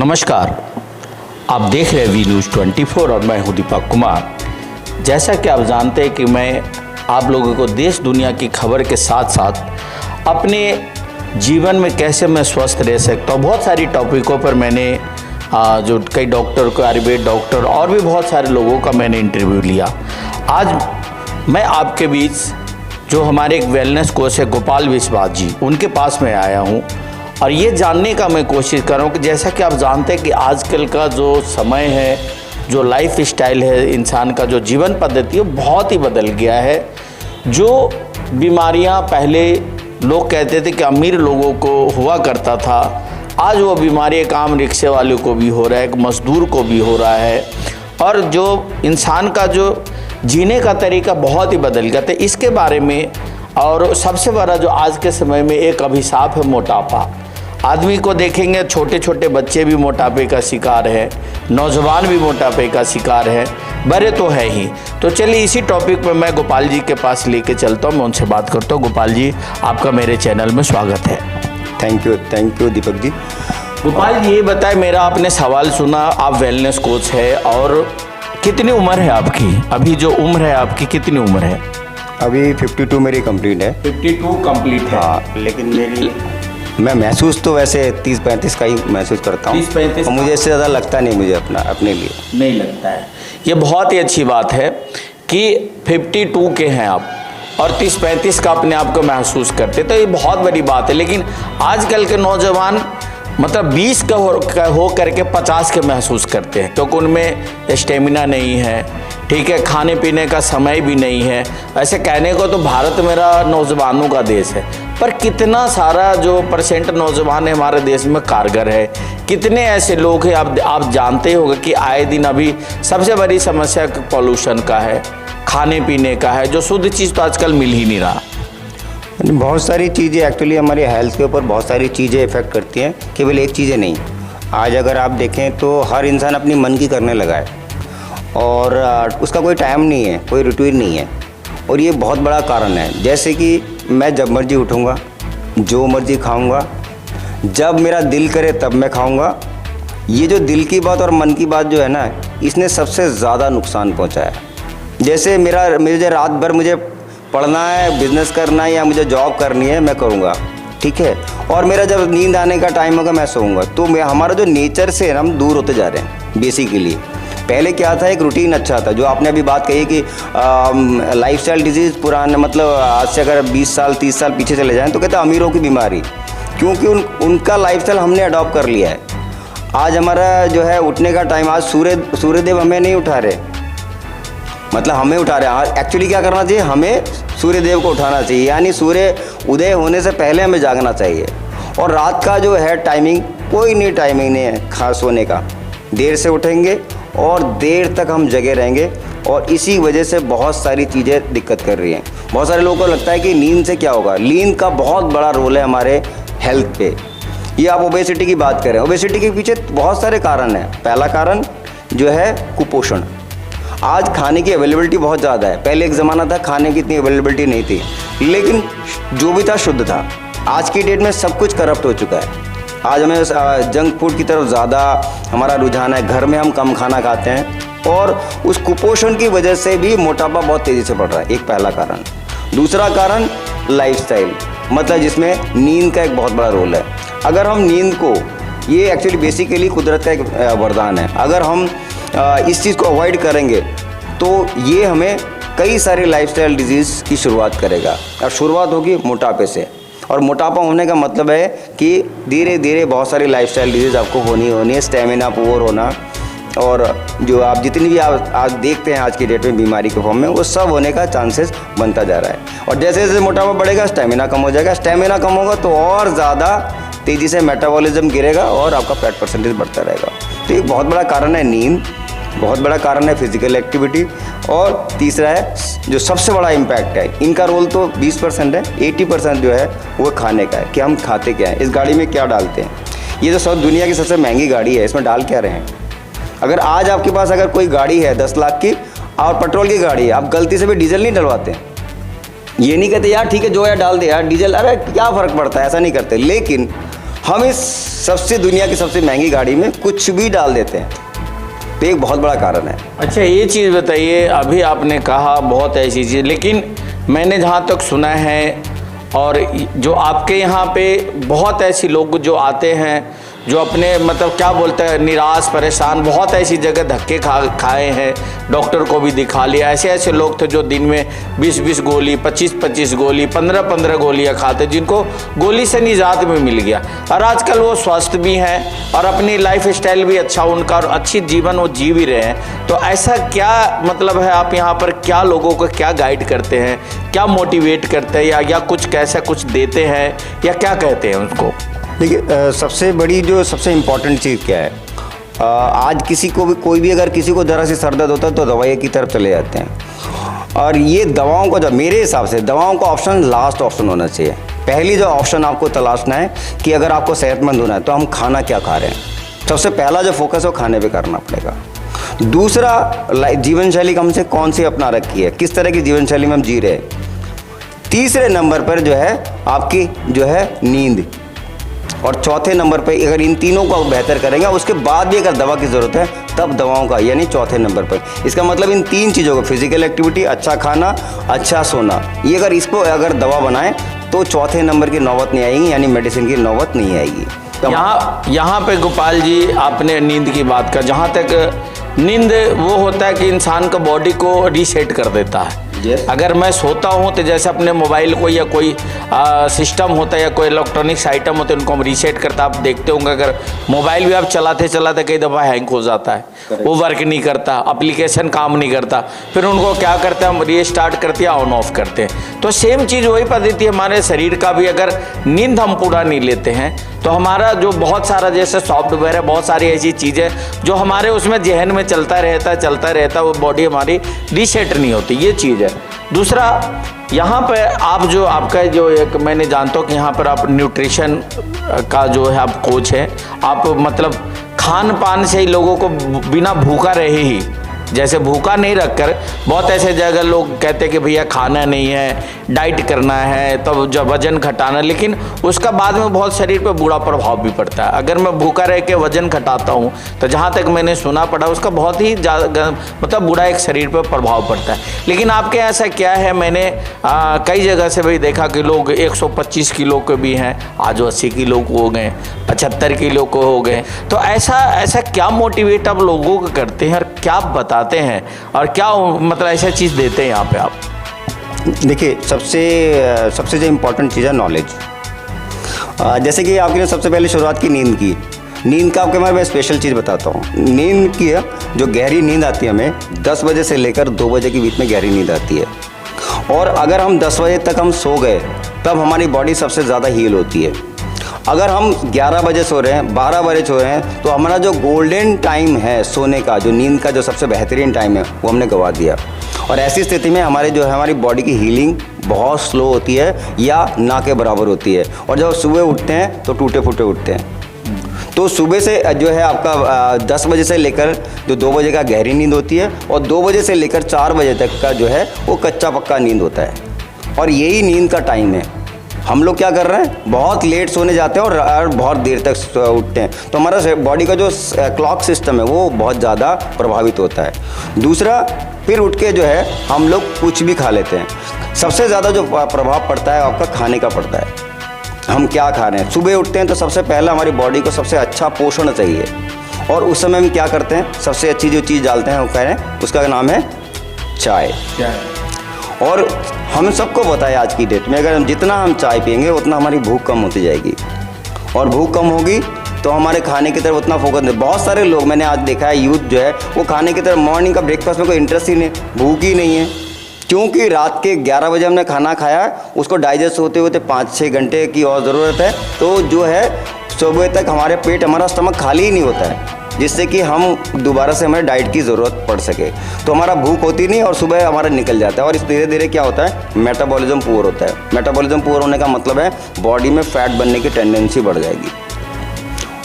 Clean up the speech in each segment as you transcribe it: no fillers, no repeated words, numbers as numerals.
नमस्कार, आप देख रहे हैं वी न्यूज़ 24 और मैं हूं दीपक कुमार। जैसा कि आप जानते हैं कि मैं आप लोगों को देश दुनिया की खबर के साथ साथ अपने जीवन में कैसे मैं स्वस्थ रह सकता हूं, बहुत सारी टॉपिकों पर मैंने जो कई डॉक्टर को, आयुर्वेद डॉक्टर और भी बहुत सारे लोगों का मैंने इंटरव्यू लिया। आज मैं आपके बीच जो हमारे एक वेलनेस कोच है गोपाल विश्वास जी, उनके पास मैं आया हूँ और ये जानने का मैं कोशिश कर रहा हूँ कि जैसा कि आप जानते हैं कि आजकल का जो समय है, जो लाइफ स्टाइल है, इंसान का जो जीवन पद्धति है बहुत ही बदल गया है। जो बीमारियाँ पहले लोग कहते थे कि अमीर लोगों को हुआ करता था, आज वो बीमारी एक आम रिक्शे वाले को भी हो रहा है, एक मजदूर को भी हो रहा है और जो इंसान का जो जीने का तरीका बहुत ही बदल गया था। इसके बारे में और सबसे बड़ा जो आज के समय में एक अभिशाप है मोटापा। आदमी को देखेंगे छोटे छोटे बच्चे भी मोटापे का शिकार है, नौजवान भी मोटापे का शिकार है, बड़े तो है ही। तो चलिए इसी टॉपिक पर मैं गोपाल जी के पास लेके चलता हूँ, मैं उनसे बात करता हूँ। गोपाल जी, आपका मेरे चैनल में स्वागत है। Thank you Deepak ji. गोपाल जी, ये बताएं, मेरा आपने सवाल सुना, आप वेलनेस कोच है और कितनी उम्र है आपकी? अभी जो उम्र है आपकी, कितनी उम्र है? अभी 52 मेरी कंप्लीट है। 52 कंप्लीट है? हाँ, लेकिन मैं महसूस तो वैसे 30-35 का ही महसूस करता हूँ। 30-35 और मुझे इससे ज़्यादा लगता नहीं, मुझे अपने लिए नहीं लगता है। ये बहुत ही अच्छी बात है कि 52 के हैं आप और 30-35 का अपने आप को महसूस करते, तो ये बहुत बड़ी बात है। लेकिन आजकल के नौजवान मतलब 20 का हो करके 50 के महसूस करते हैं, क्योंकि उनमें स्टेमिना नहीं है, ठीक है, खाने पीने का समय भी नहीं है। ऐसे कहने को तो भारत मेरा नौजवानों का देश है, पर कितना सारा जो परसेंट नौजवान है हमारे देश में कारगर है, कितने ऐसे लोग हैं आप जानते होंगे कि आए दिन अभी सबसे बड़ी समस्या पॉल्यूशन का है, खाने पीने का है, जो शुद्ध चीज़ तो आजकल मिल ही नहीं रहा। बहुत सारी चीज़ें एक्चुअली हमारी हेल्थ के ऊपर बहुत सारी चीज़ें इफ़ेक्ट करती हैं, केवल एक चीज़ें नहीं। आज अगर आप देखें तो हर इंसान अपनी मन की करने लगा है और उसका कोई टाइम नहीं है, कोई रूटीन नहीं है, और ये बहुत बड़ा कारण है। जैसे कि मैं जब मर्जी उठूँगा, जो मर्जी खाऊँगा, जब मेरा दिल करे तब मैं खाऊँगा। ये जो दिल की बात और मन की बात जो है ना, इसने सबसे ज़्यादा नुकसान पहुँचाया है। जैसे मुझे रात भर मुझे पढ़ना है, बिज़नेस करना है या मुझे जॉब करनी है, मैं करूँगा, ठीक है, और मेरा जब नींद आने का टाइम होगा मैं सोऊंगा। तो हमारा जो नेचर से हम दूर होते जा रहे हैं बेसिकली। पहले क्या था, एक रूटीन अच्छा था। जो आपने अभी बात कही कि लाइफस्टाइल डिजीज़ पुराना, मतलब आज से अगर 20 साल 30 साल पीछे चले जाएँ तो कहते हैं अमीरों की बीमारी, क्योंकि उनका लाइफस्टाइल हमने अडॉप्ट कर लिया है। आज हमारा जो है उठने का टाइम, आज सूर्यदेव हमें नहीं उठा रहे, मतलब हमें उठा रहे हैं। एक्चुअली क्या करना चाहिए, हमें सूर्यदेव को उठाना चाहिए, यानी सूर्य उदय होने से पहले हमें जागना चाहिए। और रात का जो है टाइमिंग, कोई नहीं टाइमिंग नहीं है खास सोने का। देर से उठेंगे और देर तक हम जगे रहेंगे, और इसी वजह से बहुत सारी चीज़ें दिक्कत कर रही हैं। बहुत सारे लोगों को लगता है कि नींद से क्या होगा। नींद का बहुत बड़ा रोल है हमारे हेल्थ पे। ये आप ओबेसिटी की बात करें, ओबेसिटी के पीछे बहुत सारे कारण हैं। पहला कारण जो है कुपोषण। आज खाने की अवेलेबिलिटी बहुत ज़्यादा है। पहले एक ज़माना था खाने की इतनी अवेलेबिलिटी नहीं थी, लेकिन जो भी था शुद्ध था। आज की डेट में सब कुछ करप्ट हो चुका है। आज हमें जंक फूड की तरफ ज़्यादा हमारा रुझान है, घर में हम कम खाना खाते हैं, और उस कुपोषण की वजह से भी मोटापा बहुत तेज़ी से बढ़ रहा है। एक पहला कारण। दूसरा कारण लाइफस्टाइल, मतलब जिसमें नींद का एक बहुत बड़ा रोल है। अगर हम नींद को, ये एक्चुअली बेसिकली कुदरत का एक वरदान है, अगर हम इस चीज़ को अवॉइड करेंगे तो ये हमें कई सारे लाइफस्टाइल डिजीज़ की शुरुआत करेगा। और शुरुआत होगी मोटापे से, और मोटापा होने का मतलब है कि धीरे धीरे बहुत सारी लाइफस्टाइल डिजीज़ आपको होनी है। स्टेमिना पुअर होना, और जो आप जितनी भी आज देखते हैं आज की डेट में बीमारी के फॉर्म में, वो सब होने का चांसेस बनता जा रहा है। और जैसे जैसे मोटापा बढ़ेगा स्टेमिना कम हो जाएगा, स्टेमिना कम होगा तो और ज़्यादा तेज़ी से मेटाबॉलिज्म गिरेगा और आपका फैट परसेंटेज बढ़ता रहेगा। तो एक बहुत बड़ा कारण है नींद, बहुत बड़ा कारण है फिजिकल एक्टिविटी, और तीसरा है जो सबसे बड़ा इम्पैक्ट है, इनका रोल तो 20% है, 80% जो है वो खाने का है कि हम खाते क्या हैं, इस गाड़ी में क्या डालते हैं। ये जो सब दुनिया की सबसे महंगी गाड़ी है, इसमें डाल क्या रहे हैं। अगर आज आपके पास अगर कोई गाड़ी है 10 लाख की और पेट्रोल की गाड़ी है, आप गलती से भी डीजल नहीं डलवाते। ये नहीं कहते यार ठीक है जो है डाल दे यार डीजल, अरे क्या फ़र्क पड़ता है, ऐसा नहीं करते। लेकिन हम इस सबसे दुनिया की सबसे महंगी गाड़ी में कुछ भी डाल देते हैं, तो एक बहुत बड़ा कारण है। अच्छा, ये चीज़ बताइए, अभी आपने कहा बहुत ऐसी चीज़, लेकिन मैंने जहाँ तक सुना है और जो आपके यहाँ पे बहुत ऐसे लोग जो आते हैं जो अपने मतलब क्या बोलते हैं निराश परेशान, बहुत ऐसी जगह धक्के खाए हैं, डॉक्टर को भी दिखा लिया, ऐसे ऐसे लोग थे जो दिन में 20-20 गोली, 25-25 गोली, 15-15 गोलियां खाते, जिनको गोली से निजात में मिल गया और आजकल वो स्वस्थ भी हैं और अपनी लाइफ स्टाइल भी अच्छा उनका और अच्छी जीवन वो जी भी रहे हैं। तो ऐसा क्या मतलब है, आप यहाँ पर क्या लोगों को क्या गाइड करते हैं, क्या मोटिवेट करते हैं या कुछ कैसा कुछ देते हैं या क्या कहते हैं उसको? देखिए, सबसे बड़ी जो सबसे इम्पॉर्टेंट चीज़ क्या है, आज किसी को भी कोई भी अगर किसी को ज़रा सी सर दर्द होता है तो दवाई की तरफ चले जाते हैं। और ये दवाओं का जो मेरे हिसाब से दवाओं का ऑप्शन लास्ट ऑप्शन होना चाहिए। पहली जो ऑप्शन आपको तलाशना है कि अगर आपको सेहतमंद होना है तो हम खाना क्या खा रहे हैं, सबसे पहला जो फोकस है वो खाने पे करना पड़ेगा। दूसरा, जीवन शैली हमसे कौन सी अपना रखी है, किस तरह की जीवन शैली में हम जी रहे हैं। तीसरे नंबर पर जो है आपकी जो है नींद, और चौथे नंबर पे अगर इन तीनों को बेहतर करेंगे उसके बाद भी अगर दवा की ज़रूरत है तब दवाओं का, यानी चौथे नंबर पर। इसका मतलब इन तीन चीज़ों को, फिजिकल एक्टिविटी, अच्छा खाना, अच्छा सोना, ये अगर इसको अगर दवा बनाएं तो चौथे नंबर की नौबत नहीं आएगी, यानी मेडिसिन की नौबत नहीं आएगी। यहाँ पे गोपाल जी आपने नींद की बात कर, जहाँ तक नींद वो होता है कि इंसान का बॉडी को रीसेट कर देता है। अगर मैं सोता हूँ तो जैसे अपने मोबाइल को या कोई सिस्टम होता है या कोई इलेक्ट्रॉनिक्स आइटम होता है उनको हम रीसेट करता, आप देखते होंगे अगर मोबाइल भी आप चलाते चलाते कई दफ़ा हैंग हो जाता है, वो वर्क नहीं करता, एप्लीकेशन काम नहीं करता, फिर उनको क्या करते हैं हम रीस्टार्ट करते हैं, ऑन ऑफ करते हैं। तो सेम चीज़ वही पद्धति हमारे शरीर का भी, अगर नींद हम पूरा नहीं लेते हैं तो हमारा जो बहुत सारा जैसे सॉफ्टवेयर है, बहुत सारी ऐसी चीज़ें जो हमारे उसमें जहन में चलता रहता वो बॉडी हमारी रीसेट नहीं होती, ये चीज़ है। दूसरा, यहाँ पे आप जो आपका जो एक मैंने जानता हूँ कि यहाँ पर आप न्यूट्रिशन का जो है आप कोच है, आप मतलब खान पान से ही लोगों को बिना भूखा रहे ही, जैसे भूखा नहीं रखकर, बहुत ऐसे जगह लोग कहते हैं कि भैया खाना नहीं है, डाइट करना है, तब जब वजन घटाना, लेकिन उसका बाद में बहुत शरीर पर बुरा प्रभाव भी पड़ता है। अगर मैं भूखा रह के वजन घटाता हूँ तो जहाँ तक मैंने सुना पड़ा उसका बहुत ही मतलब बुरा एक शरीर पर प्रभाव पड़ता है। लेकिन आपके यहाँ ऐसा क्या है, मैंने कई जगह से भी देखा कि लोग 125 किलो के भी हैं, आज 80 किलो को हो गए, 75 किलो को हो गए। तो ऐसा क्या मोटिवेट आप लोगों को करते हैं और क्या बताते हैं और क्या मतलब ऐसा चीज़ देते हैं यहाँ पे आप? देखिए, सबसे जो इम्पोर्टेंट चीज़ है नॉलेज। जैसे कि आपने सबसे पहले शुरुआत की नींद की, नींद का आपके मैं स्पेशल चीज़ बताता हूँ। नींद की जो गहरी नींद आती है हमें 10 बजे से लेकर 2 बजे के बीच में गहरी नींद आती है, और अगर हम 10 बजे तक हम सो गए तब हमारी बॉडी सबसे ज़्यादा हील होती है। अगर हम 11 बजे सो रहे हैं, 12 बजे सो रहे हैं, तो हमारा जो गोल्डन टाइम है सोने का, जो नींद का जो सबसे बेहतरीन टाइम है, वो हमने गंवा दिया। और ऐसी स्थिति में हमारी बॉडी की हीलिंग बहुत स्लो होती है या ना के बराबर होती है, और जब सुबह उठते हैं तो टूटे फूटे उठते हैं। तो सुबह से जो है आपका 10 बजे से लेकर जो 2 बजे का गहरी नींद होती है, और 2 बजे से लेकर 4 बजे तक का जो है वो कच्चा पक्का नींद होता है, और यही नींद का टाइम है। हम लोग क्या कर रहे हैं, बहुत लेट सोने जाते हैं और बहुत देर तक उठते हैं, तो हमारा बॉडी का जो क्लॉक सिस्टम है वो बहुत ज़्यादा प्रभावित होता है। दूसरा, फिर उठ के जो है हम लोग कुछ भी खा लेते हैं। सबसे ज़्यादा जो प्रभाव पड़ता है आपका खाने का पड़ता है, हम क्या खा रहे हैं। सुबह उठते हैं तो सबसे पहला हमारी बॉडी को सबसे अच्छा पोषण चाहिए, और उस समय हम क्या करते हैं, सबसे अच्छी जो चीज़ डालते हैं वो कह रहे हैं, उसका नाम है चाय। और हम सबको पता है आज की डेट में अगर जितना हम चाय पियेंगे उतना हमारी भूख कम होती जाएगी, और भूख कम होगी तो हमारे खाने की तरफ उतना फोकस नहीं। बहुत सारे लोग मैंने आज देखा है, यूथ जो है वो खाने की तरफ, मॉर्निंग का ब्रेकफास्ट में कोई इंटरेस्ट ही नहीं, भूख ही नहीं है, क्योंकि रात के 11 बजे हमने खाना खाया, उसको डाइजेस्ट होते होते 5-6 घंटे की और ज़रूरत है। तो जो है सुबह तक हमारा स्टमक खाली ही नहीं होता है, जिससे कि हम दोबारा से हमें डाइट की ज़रूरत पड़ सके, तो हमारा भूख होती नहीं और सुबह हमारा निकल जाता है। और इस धीरे धीरे क्या होता है, मेटाबॉलिज्म पुअर होता है। मेटाबॉलिज्म पुअर होने का मतलब है बॉडी में फैट बनने की टेंडेंसी बढ़ जाएगी,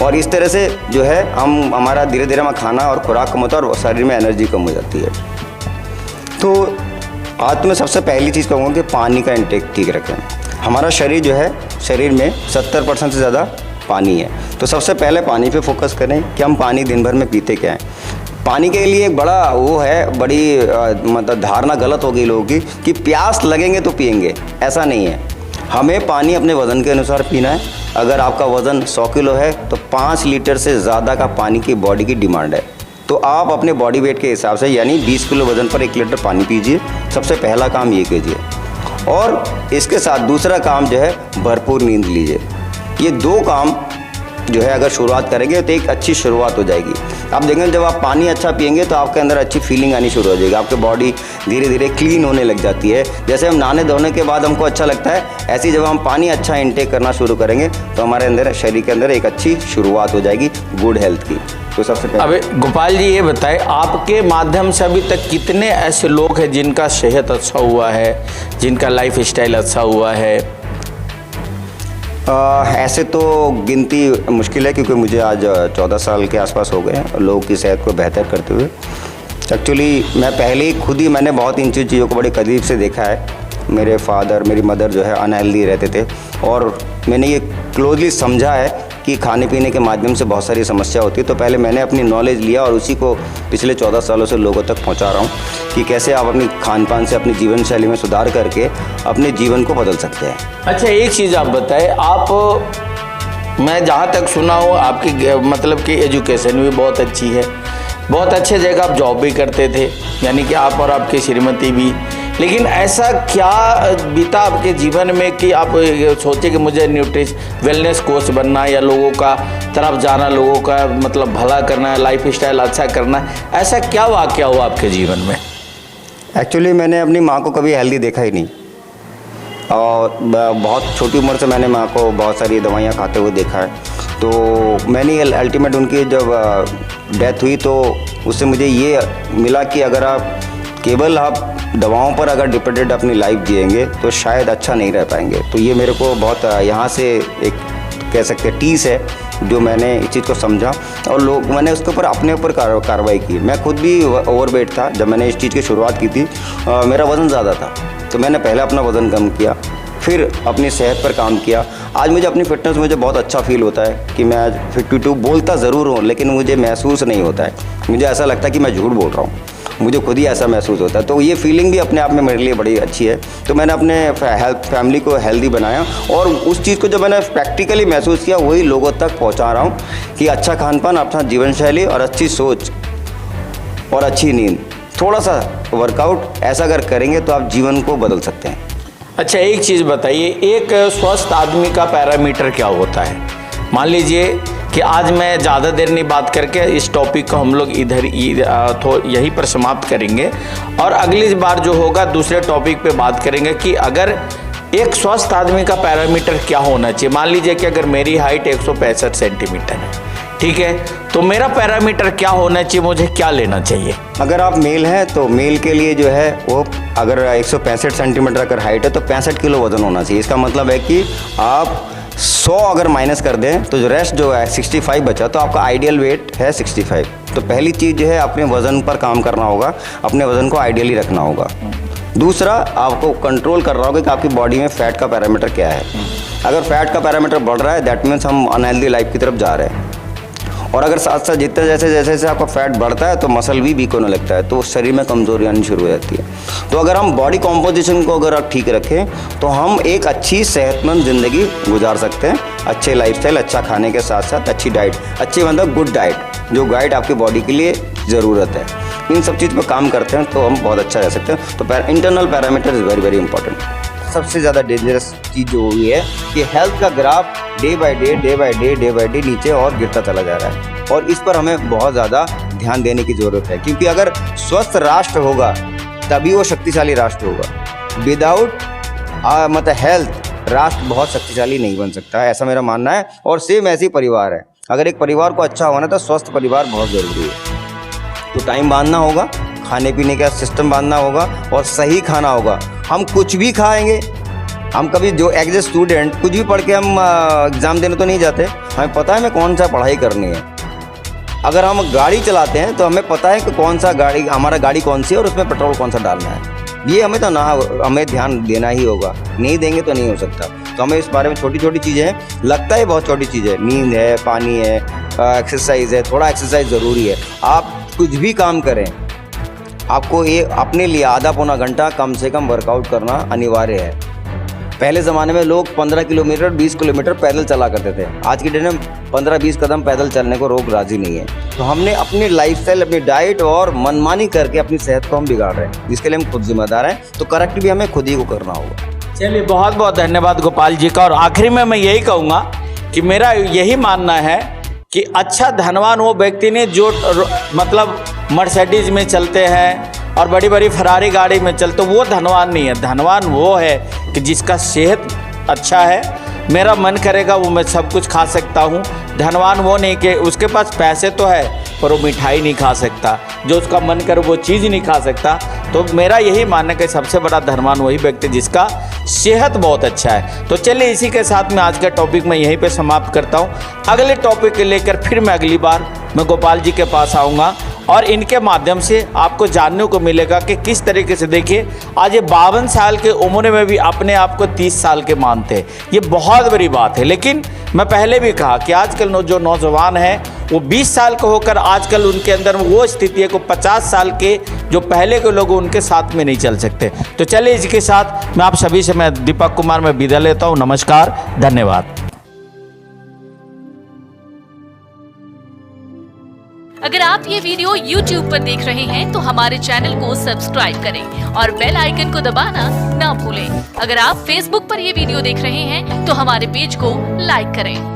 और इस तरह से जो है हमारा धीरे धीरे हमारा खाना और खुराक कम होता है और शरीर में एनर्जी कम हो जाती है। तो आज तो मैं सबसे पहली चीज़ कहूँगा कि पानी का इंटेक ठीक रखें। हमारा शरीर जो है, शरीर में 70% से ज़्यादा पानी है। तो सबसे पहले पानी पे फोकस करें कि हम पानी दिन भर में पीते क्या हैं। पानी के लिए एक बड़ा वो है, बड़ी मतलब धारणा गलत हो गई लोगों की कि प्यास लगेंगे तो पिएंगे। ऐसा नहीं है। हमें पानी अपने वज़न के अनुसार पीना है। अगर आपका वज़न 100 किलो है तो 5 लीटर से ज़्यादा का पानी की बॉडी की डिमांड है। तो आप अपने बॉडी वेट के हिसाब से यानी 20 किलो वज़न पर 1 लीटर पानी पीजिए। सबसे पहला काम ये कीजिए। और इसके साथ दूसरा काम जो है, भरपूर नींद लीजिए। ये 2 काम जो है अगर शुरुआत करेंगे तो एक अच्छी शुरुआत हो जाएगी। आप देखेंगे जब आप पानी अच्छा पिएंगे तो आपके अंदर अच्छी फीलिंग आनी शुरू हो जाएगी। आपकी बॉडी धीरे धीरे क्लीन होने लग जाती है। जैसे हम नहाने धोने के बाद हमको अच्छा लगता है, ऐसे जब हम पानी अच्छा इंटेक करना शुरू करेंगे तो हमारे अंदर शरीर के अंदर एक अच्छी शुरुआत हो जाएगी गुड हेल्थ की। तो सबसे पहले अब गोपाल जी ये बताएं, आपके माध्यम से अभी तक कितने ऐसे लोग हैं जिनका सेहत अच्छा हुआ है, जिनका लाइफ स्टाइल अच्छा हुआ है? ऐसे तो गिनती मुश्किल है क्योंकि मुझे आज 14 साल के आसपास हो गए हैं लोगों की सेहत को बेहतर करते हुए। एक्चुअली मैं पहले ही खुद ही मैंने बहुत इन चीज़ों को बड़े करीब से देखा है। मेरे फादर मेरी मदर जो है अनहेल्दी रहते थे और मैंने ये क्लोजली समझा है कि खाने पीने के माध्यम से बहुत सारी समस्या होती है। तो पहले मैंने अपनी नॉलेज लिया और उसी को पिछले 14 सालों से लोगों तक पहुंचा रहा हूं कि कैसे आप अपनी खान पान से अपनी जीवन शैली में सुधार करके अपने जीवन को बदल सकते हैं। अच्छा, एक चीज़ आप बताएं, आप मैं जहाँ तक सुना हूँ आपकी मतलब कि एजुकेशन भी बहुत अच्छी है, बहुत अच्छे जगह आप जॉब भी करते थे, यानी कि आप और आपकी श्रीमती भी। लेकिन ऐसा क्या बीता आपके जीवन में कि आप सोचे कि मुझे वेलनेस कोच बनना है या लोगों का तरफ जाना, लोगों का मतलब भला करना है, लाइफ स्टाइल अच्छा करना है? ऐसा क्या वाकया हुआ आपके जीवन में? एक्चुअली मैंने अपनी माँ को कभी हेल्दी देखा ही नहीं और बहुत छोटी उम्र से मैंने माँ को बहुत सारी दवाइयाँ खाते हुए देखा है। तो मैंने अल्टीमेट उनकी जब डेथ हुई तो उससे मुझे ये मिला कि अगर आप केवल आप दवाओं पर अगर डिपेंडेंट अपनी लाइफ जिएंगे तो शायद अच्छा नहीं रह पाएंगे। तो ये मेरे को बहुत यहाँ से एक कह सकते हैं टीस है जो मैंने इस चीज़ को समझा और मैंने उसके ऊपर अपने ऊपर कार्रवाई की। मैं खुद भी ओवरवेट था जब मैंने इस चीज़ की शुरुआत की थी। मेरा वज़न ज़्यादा था तो मैंने पहले अपना वज़न कम किया, फिर अपनी सेहत पर काम किया। आज मुझे अपनी फिटनेस मुझे बहुत अच्छा फील होता है कि मैं आज 52 बोलता ज़रूर हूँ लेकिन मुझे महसूस नहीं होता है। मुझे ऐसा लगता है कि मैं झूठ बोल रहा हूँ, मुझे खुद ही ऐसा महसूस होता है। तो ये फीलिंग भी अपने आप में मेरे लिए बड़ी अच्छी है। तो मैंने अपने फैमिली को हेल्दी बनाया और उस चीज़ को जो मैंने प्रैक्टिकली महसूस किया वही लोगों तक पहुंचा रहा हूं कि अच्छा खान पान, अपना जीवन शैली और अच्छी सोच और अच्छी नींद, थोड़ा सा वर्कआउट ऐसा अगर करेंगे तो आप जीवन को बदल सकते हैं। अच्छा, एक चीज़ बताइए, एक स्वस्थ आदमी का पैरामीटर क्या होता है? मान लीजिए कि आज मैं ज़्यादा देर नहीं बात करके इस टॉपिक को हम लोग इधर यहीं पर समाप्त करेंगे और अगली बार जो होगा दूसरे टॉपिक पे बात करेंगे कि अगर एक स्वस्थ आदमी का पैरामीटर क्या होना चाहिए। मान लीजिए कि अगर मेरी हाइट 165 सेंटीमीटर है, ठीक है, तो मेरा पैरामीटर क्या होना चाहिए, मुझे क्या लेना चाहिए? अगर आप मेल हैं तो मेल के लिए जो है वो अगर 165 सेंटीमीटर अगर हाइट है तो 65 किलो वज़न होना चाहिए। इसका मतलब है कि आप 100 अगर माइनस कर दें तो जो रेस्ट जो है 65 बचा, तो आपका आइडियल वेट है 65। तो पहली चीज़ जो है अपने वज़न पर काम करना होगा, अपने वज़न को आइडियली रखना होगा। दूसरा, आपको कंट्रोल करना होगा कि आपकी बॉडी में फ़ैट का पैरामीटर क्या है। अगर फैट का पैरामीटर बढ़ रहा है दैट मीन्स हम अनहेल्दी लाइफ की तरफ जा रहे हैं। और अगर साथ साथ जितने जैसे जैसे आपका फैट बढ़ता है तो मसल भी वीक होने लगता है, तो शरीर में कमजोरी आनी शुरू हो जाती है। तो अगर हम बॉडी कॉम्पोजिशन को अगर आप ठीक रखें तो हम एक अच्छी सेहतमंद ज़िंदगी गुजार सकते हैं। अच्छे लाइफस्टाइल, अच्छा खाने के साथ साथ अच्छी डाइट, अच्छी मतलब गुड डाइट, जो गाइड आपकी बॉडी के लिए ज़रूरत है, इन सब चीज़ पर काम करते हैं तो हम बहुत अच्छा रह सकते हैं। तो internal parameter is very very important. सबसे ज़्यादा डेंजरस चीज़ जो हुई है कि हेल्थ का ग्राफ डे बाय डे नीचे और गिरता चला जा रहा है और इस पर हमें बहुत ज़्यादा ध्यान देने की ज़रूरत है, क्योंकि अगर स्वस्थ राष्ट्र होगा तभी वो शक्तिशाली राष्ट्र होगा। विदाउट मतलब हेल्थ राष्ट्र बहुत शक्तिशाली नहीं बन सकता है, ऐसा मेरा मानना है। और सेम ऐसी परिवार है, अगर एक परिवार को अच्छा होना तो स्वस्थ परिवार बहुत ज़रूरी है। तो टाइम बांधना होगा, खाने पीने का सिस्टम बांधना होगा और सही खाना होगा। हम कुछ भी खाएंगे, हम कभी जो एज ए स्टूडेंट कुछ भी पढ़ के हम एग्ज़ाम देने तो नहीं जाते, हमें पता है हमें कौन सा पढ़ाई करनी है। अगर हम गाड़ी चलाते हैं तो हमें पता है कि कौन सा गाड़ी हमारा गाड़ी कौन सी है और उसमें पेट्रोल कौन सा डालना है। ये हमें तो ना हमें ध्यान देना ही होगा, नहीं देंगे तो नहीं हो सकता। तो हमें इस बारे में छोटी छोटी चीज़ें लगता है बहुत छोटी चीज़ है, नींद है, पानी है, एक्सरसाइज है, थोड़ा एक्सरसाइज ज़रूरी है। आप कुछ भी काम करें, आपको ये अपने लिए आधा पौना घंटा कम से कम वर्कआउट करना अनिवार्य है। पहले ज़माने में लोग 15 किलोमीटर 20 किलोमीटर पैदल चला करते थे, आज की डेट में 15-20 कदम पैदल चलने को लोग राज़ी नहीं है। तो हमने अपनी लाइफस्टाइल, अपनी डाइट और मनमानी करके अपनी सेहत को हम बिगाड़ रहे हैं, जिसके लिए हम खुद जिम्मेदार हैं। तो करेक्ट भी हमें खुद ही को करना होगा। चलिए, बहुत बहुत धन्यवाद गोपाल जी का। और आखिरी में मैं यही कहूँगा कि मेरा यही मानना है कि अच्छा धनवान वो व्यक्ति ने जो मतलब मर्सिडीज में चलते हैं और बड़ी बड़ी फरारी गाड़ी में चलते, वो धनवान नहीं है। धनवान वो है कि जिसका सेहत अच्छा है, मेरा मन करेगा वो मैं सब कुछ खा सकता हूँ। धनवान वो नहीं कि उसके पास पैसे तो है पर वो मिठाई नहीं खा सकता, जो उसका मन करे वो चीज़ नहीं खा सकता। तो मेरा यही मानना है कि सबसे बड़ा धनवान वही व्यक्ति जिसका सेहत बहुत अच्छा है। तो चलिए, इसी के साथ मैं आज का टॉपिक मैं यहीं पे समाप्त करता हूँ। अगले टॉपिक के लेकर फिर मैं अगली बार मैं गोपाल जी के पास आऊँगा और इनके माध्यम से आपको जानने को मिलेगा कि किस तरीके से, देखिए आज ये 52 साल के उम्र में भी अपने आप को 30 साल के मानते हैं। ये बहुत बड़ी बात है। लेकिन मैं पहले भी कहा कि आजकल जो नौजवान हैं वो 20 साल के होकर आजकल उनके अंदर वो स्थिति है को 50 साल के जो पहले के लोग उनके साथ में नहीं चल सकते। तो चलिए, इसके साथ मैं आप सभी से मैं दीपक कुमार में विदा लेता हूँ। नमस्कार, धन्यवाद। अगर आप ये वीडियो YouTube पर देख रहे हैं तो हमारे चैनल को सब्सक्राइब करें और बेल आइकन को दबाना ना भूलें। अगर आप Facebook पर ये वीडियो देख रहे हैं तो हमारे पेज को लाइक करें।